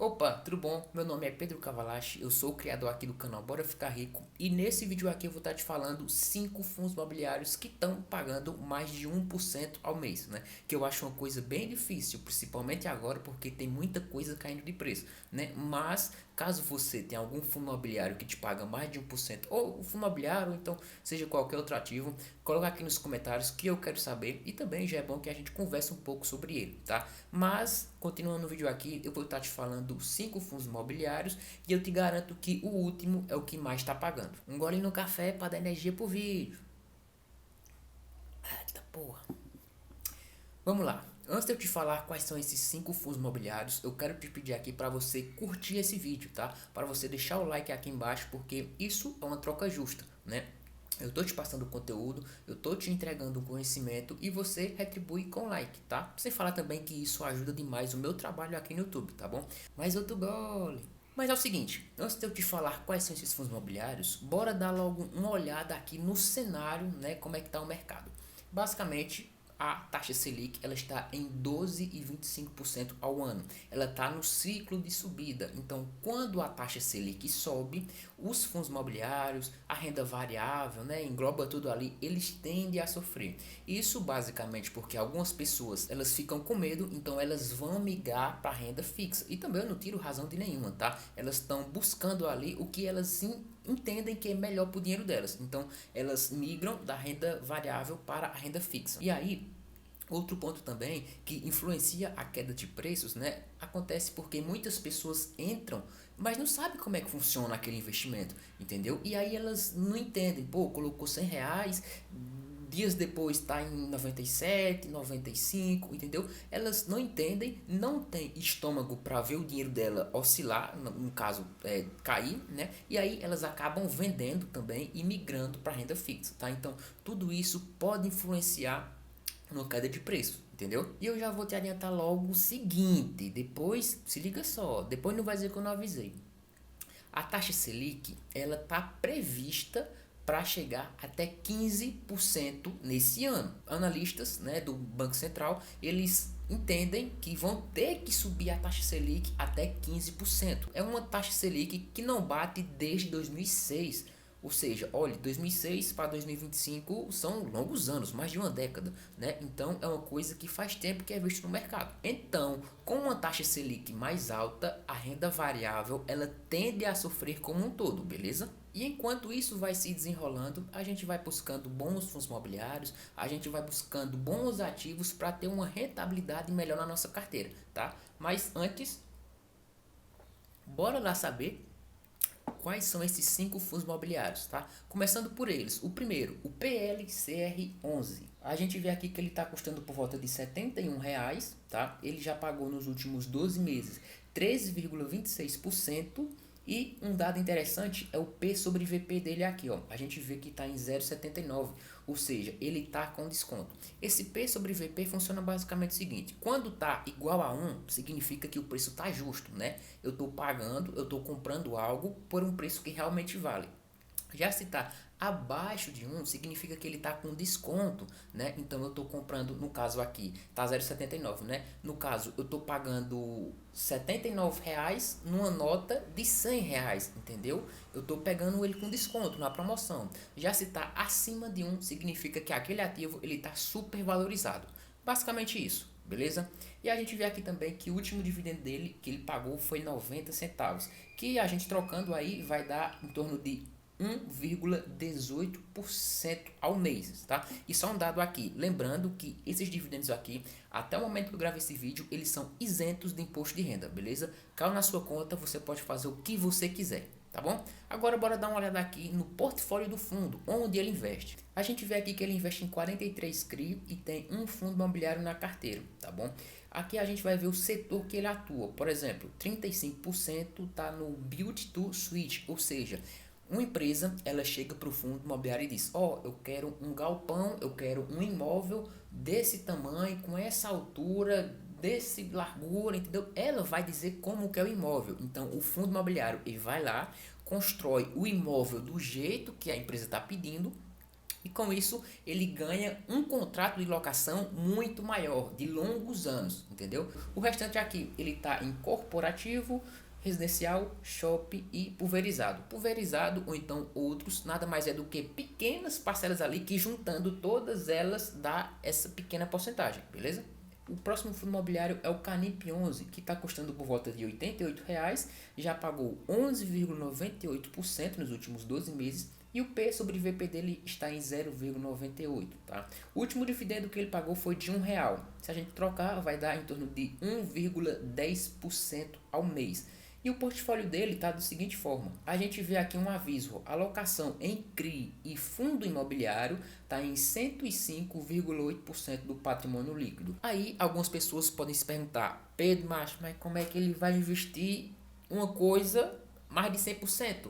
Opa, tudo bom? Meu nome é Pedro Cavalache, eu sou o criador aqui do canal Bora Ficar Rico e nesse vídeo aqui eu vou estar te falando 5 fundos imobiliários que estão pagando mais de 1% ao mês, né? Que eu acho uma coisa bem difícil, principalmente agora porque tem muita coisa caindo de preço, né? Mas caso você tenha algum fundo imobiliário que te paga mais de 1% ou o fundo imobiliário ou então seja qualquer outro ativo, coloca aqui nos comentários que eu quero saber e também já é bom que a gente converse um pouco sobre ele, tá? Mas continuando o vídeo aqui, eu vou estar te falando 5 fundos imobiliários e eu te garanto que o último é o que mais está pagando. Um gole no café para dar energia pro vídeo. Eita porra. Vamos lá. Antes de eu te falar quais são esses 5 fundos imobiliários, eu quero te pedir aqui para você curtir esse vídeo, tá? Para você deixar o like aqui embaixo, porque isso é uma troca justa, né? Eu tô te passando conteúdo, eu tô te entregando um conhecimento e você retribui com like, tá? Sem falar também que isso ajuda demais o meu trabalho aqui no YouTube, tá bom? Mas outro gole. Mas é o seguinte, antes de eu te falar quais são esses fundos imobiliários, bora dar logo uma olhada aqui no cenário, né, como é que tá o mercado. Basicamente, a taxa Selic ela está em 12,25% ao ano. Ela está no ciclo de subida. Então, quando a taxa Selic sobe, os fundos imobiliários, a renda variável, né, engloba tudo ali, eles tendem a sofrer. Isso basicamente porque algumas pessoas elas ficam com medo, então elas vão migrar para a renda fixa. E também eu não tiro razão de nenhuma, tá? Elas estão buscando ali o que elas sim entendem que é melhor para o dinheiro delas. Então, elas migram da renda variável para a renda fixa. E aí, outro ponto também que influencia a queda de preços, né? Acontece porque muitas pessoas entram, mas não sabem como é que funciona aquele investimento, entendeu? E aí elas não entendem, pô, colocou R$ 100, dias depois está em 97, 95, entendeu? Elas não entendem, não tem estômago para ver o dinheiro dela oscilar, no caso cair, né? E aí elas acabam vendendo também e migrando para renda fixa, tá? Então tudo isso pode influenciar uma queda de preço, entendeu? E eu já vou te adiantar logo o seguinte, depois, se liga só, depois não vai dizer que eu não avisei. A taxa Selic, ela tá prevista para chegar até 15% nesse ano. Analistas, né, do Banco Central, eles entendem que vão ter que subir a taxa Selic até 15%. É uma taxa Selic que não bate desde 2006. Ou seja, olha, 2006 para 2025 são longos anos, mais de uma década, né? Então é uma coisa que faz tempo que é visto no mercado. Então, com uma taxa Selic mais alta, a renda variável ela tende a sofrer como um todo, beleza? E enquanto isso vai se desenrolando, a gente vai buscando bons fundos imobiliários, a gente vai buscando bons ativos para ter uma rentabilidade melhor na nossa carteira, tá? Mas antes, bora lá saber quais são esses 5 fundos imobiliários, tá? Começando por eles. O primeiro, o PLCR11. A gente vê aqui que ele está custando por volta de R$ 71, tá? Ele já pagou nos últimos 12 meses 13,26%. E um dado interessante é o P sobre VP dele aqui, ó. A gente vê que está em 0,79, ou seja, ele está com desconto. Esse P sobre VP funciona basicamente o seguinte: quando está igual a 1, significa que o preço está justo, né? Eu estou pagando, eu estou comprando algo por um preço que realmente vale. Já se está abaixo de 1, significa que ele está com desconto, né? Então eu estou comprando, no caso aqui, tá 0,79, né? No caso, eu estou pagando R$ 79 numa nota de R$ 100, entendeu? Eu estou pegando ele com desconto na promoção. Já se está acima de 1, significa que aquele ativo ele está super valorizado. Basicamente isso. Beleza? E a gente vê aqui também que o último dividendo dele que ele pagou foi 90 centavos, que a gente trocando aí vai dar em torno de 1,18% ao mês, tá? E só um dado aqui, lembrando que esses dividendos aqui, até o momento que eu gravo esse vídeo, eles são isentos de imposto de renda, beleza? Caiu na sua conta, você pode fazer o que você quiser, tá bom? Agora bora dar uma olhada aqui no portfólio do fundo, onde ele investe. A gente vê aqui que ele investe em 43 CRI e tem um fundo imobiliário na carteira, tá bom? Aqui a gente vai ver o setor que ele atua. Por exemplo, 35% está no Build to Suit, ou seja, uma empresa, ela chega para o fundo imobiliário e diz: ó, eu quero um galpão, eu quero um imóvel desse tamanho, com essa altura, desse largura, entendeu? Ela vai dizer como que é o imóvel. Então, o fundo imobiliário, ele vai lá, constrói o imóvel do jeito que a empresa está pedindo, E com isso ele ganha um contrato de locação muito maior, de longos anos, entendeu? O restante aqui ele está em corporativo, residencial, shopping e pulverizado. Pulverizado ou então outros, nada mais é do que pequenas parcelas ali que juntando todas elas dá essa pequena porcentagem, beleza? O próximo fundo imobiliário é o Canip 11, que está custando por volta de R$ 88, já pagou 11,98% nos últimos 12 meses e o P sobre VP dele está em 0,98, tá? O último dividendo que ele pagou foi de R$ 1. Se a gente trocar, vai dar em torno de 1,10% ao mês. E o portfólio dele está da seguinte forma: a gente vê aqui um aviso, alocação em CRI e fundo imobiliário está em 105,8% do patrimônio líquido. Aí algumas pessoas podem se perguntar: Pedro, mas como é que ele vai investir uma coisa mais de 100%?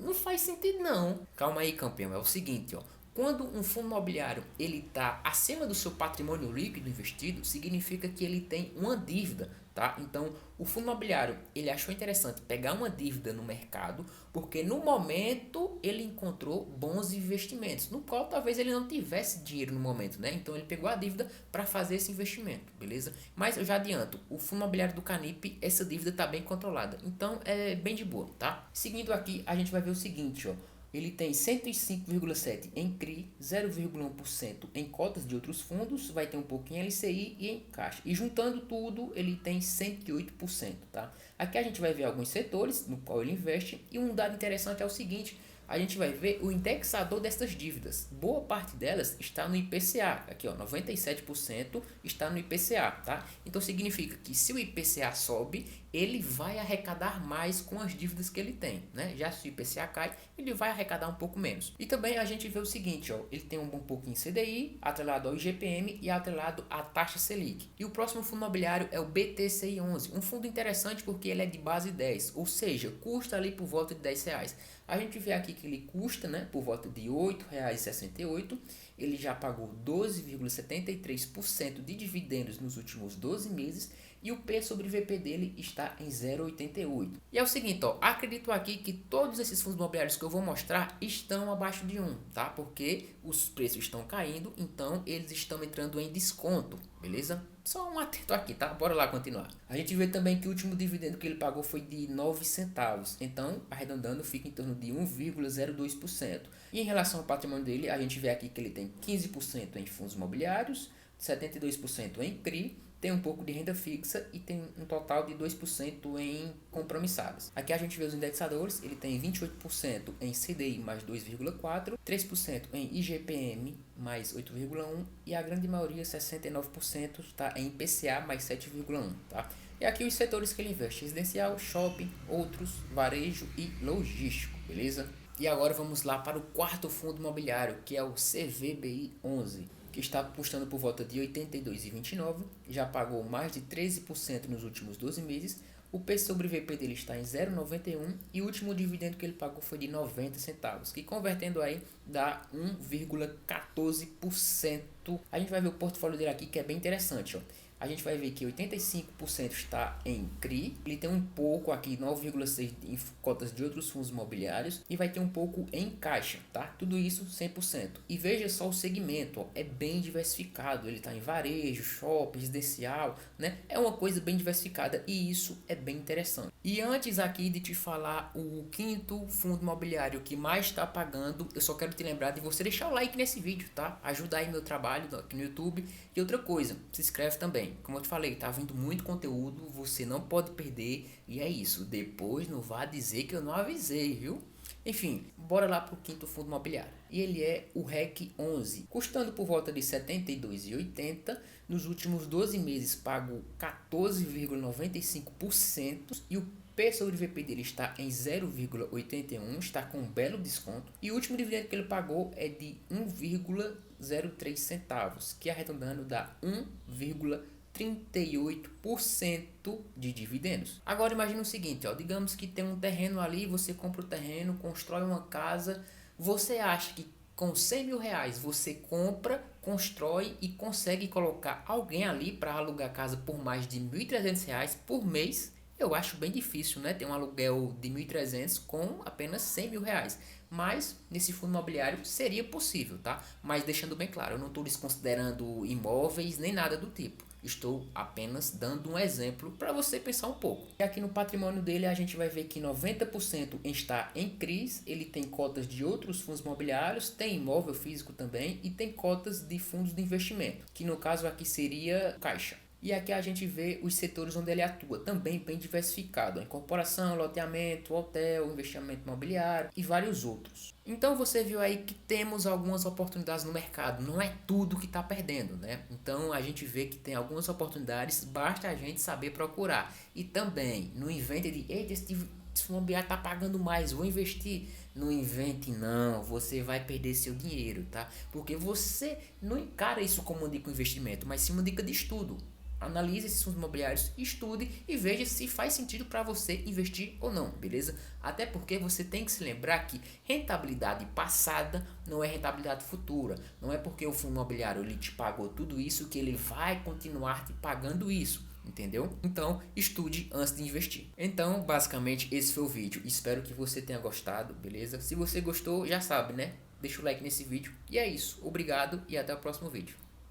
Não faz sentido não. Calma aí, campeão, é o seguinte, ó. Quando um fundo imobiliário ele está acima do seu patrimônio líquido investido, significa que ele tem uma dívida, tá? Então, o fundo imobiliário ele achou interessante pegar uma dívida no mercado, porque no momento ele encontrou bons investimentos, no qual talvez ele não tivesse dinheiro no momento, né? Então, ele pegou a dívida para fazer esse investimento, beleza? Mas eu já adianto, o fundo imobiliário do Canip, essa dívida está bem controlada, então é bem de boa, tá? Seguindo aqui, a gente vai ver o seguinte, ó. Ele tem 105,7% em CRI, 0,1% em cotas de outros fundos, vai ter um pouco em LCI e em caixa. E juntando tudo, ele tem 108%, tá? Aqui a gente vai ver alguns setores no qual ele investe e um dado interessante é o seguinte: a gente vai ver o indexador dessas dívidas. Boa parte delas está no IPCA. Aqui, ó, 97% está no IPCA, tá? Então significa que se o IPCA sobe, ele vai arrecadar mais com as dívidas que ele tem, né? Já se o IPCA cai, ele vai arrecadar um pouco menos. E também a gente vê o seguinte, ó, ele tem um bom pouco em CDI, atrelado ao IGPM e atrelado à taxa Selic. E o próximo fundo imobiliário é o BTCI 11, um fundo interessante porque ele é de base 10, ou seja, custa ali por volta de R$ 10. A gente vê aqui que ele custa, né, por volta de R$ 8,68. Ele já pagou 12,73% de dividendos nos últimos 12 meses e o P sobre VP dele está em 0,88. E é o seguinte, ó, acredito aqui que todos esses fundos imobiliários que eu vou mostrar estão abaixo de 1, tá? Porque os preços estão caindo, então eles estão entrando em desconto, beleza? Só um atento aqui, tá? Bora lá continuar. A gente vê também que o último dividendo que ele pagou foi de 9 centavos. Então, arredondando, fica em torno de 1,02%. E em relação ao patrimônio dele, a gente vê aqui que ele tem 15% em fundos imobiliários, 72% em CRI, tem um pouco de renda fixa e tem um total de 2% em compromissadas. Aqui a gente vê os indexadores, ele tem 28% em CDI mais 2,4%, 3% em IGPM mais 8,1% e a grande maioria, 69%, está em IPCA mais 7,1%, tá? E aqui os setores que ele investe: residencial, shopping, outros, varejo e logístico, beleza? E agora vamos lá para o quarto fundo imobiliário, que é o CVBI 11, que está custando por volta de R$ 82,29, já pagou mais de 13% nos últimos 12 meses, o P sobre VP dele está em 0,91 e o último dividendo que ele pagou foi de 90 centavos, que convertendo aí dá 1,14%. A gente vai ver o portfólio dele aqui, que é bem interessante, ó. A gente vai ver que 85% está em CRI, ele tem um pouco aqui, 9,6% em cotas de outros fundos imobiliários e vai ter um pouco em caixa, tá? Tudo isso 100%. E veja só o segmento, ó, é bem diversificado, ele está em varejo, shopping, residencial, né? É uma coisa bem diversificada e isso é bem interessante. E antes aqui de te falar o quinto fundo imobiliário que mais está pagando, eu só quero te lembrar de você deixar o like nesse vídeo, tá? Ajuda aí meu trabalho aqui no YouTube. E outra coisa, se inscreve também. Como eu te falei, tá vindo muito conteúdo, você não pode perder. E é isso, depois não vá dizer que eu não avisei, viu? Enfim, bora lá pro quinto fundo imobiliário. E ele é o REC 11, custando por volta de R$ 72,80. Nos últimos 12 meses pago 14,95% e o P sobre VP dele está em 0,81, está com um belo desconto. E o último dividendo que ele pagou é de 1,03 centavos, que arredondando dá 1,38% de dividendos. Agora imagine o seguinte, ó, digamos que tem um terreno ali, você compra o terreno, constrói uma casa, você acha que com R$ 100.000 você compra, constrói e consegue colocar alguém ali para alugar a casa por mais de R$ 1.300 por mês? Eu acho bem difícil, né? Ter um aluguel de 1.300 com apenas R$ 100.000. mas nesse fundo imobiliário seria possível, tá? Mas deixando bem claro, eu não estou desconsiderando imóveis nem nada do tipo. Estou apenas dando um exemplo para você pensar um pouco. E aqui no patrimônio dele a gente vai ver que 90% está em CRIs, ele tem cotas de outros fundos imobiliários, tem imóvel físico também e tem cotas de fundos de investimento, que no caso aqui seria Caixa. E aqui a gente vê os setores onde ele atua, também bem diversificado, a incorporação, loteamento, hotel, investimento imobiliário e vários outros. Então você viu aí que temos algumas oportunidades no mercado, não é tudo que está perdendo, né? Então a gente vê que tem algumas oportunidades, basta a gente saber procurar. E também, não invente de, eita, esse fundo imobiliário está pagando mais, vou investir. Não invente não, você vai perder seu dinheiro, tá? Porque você não encara isso como uma dica de investimento, mas sim uma dica de estudo. Analise esses fundos imobiliários, estude e veja se faz sentido para você investir ou não, beleza? Até porque você tem que se lembrar que rentabilidade passada não é rentabilidade futura. Não é porque o fundo imobiliário ele te pagou tudo isso que ele vai continuar te pagando isso. Entendeu? Então, estude antes de investir. Então, basicamente, esse foi o vídeo. Espero que você tenha gostado, beleza? Se você gostou, já sabe, né? Deixa o like nesse vídeo. E é isso. Obrigado e até o próximo vídeo.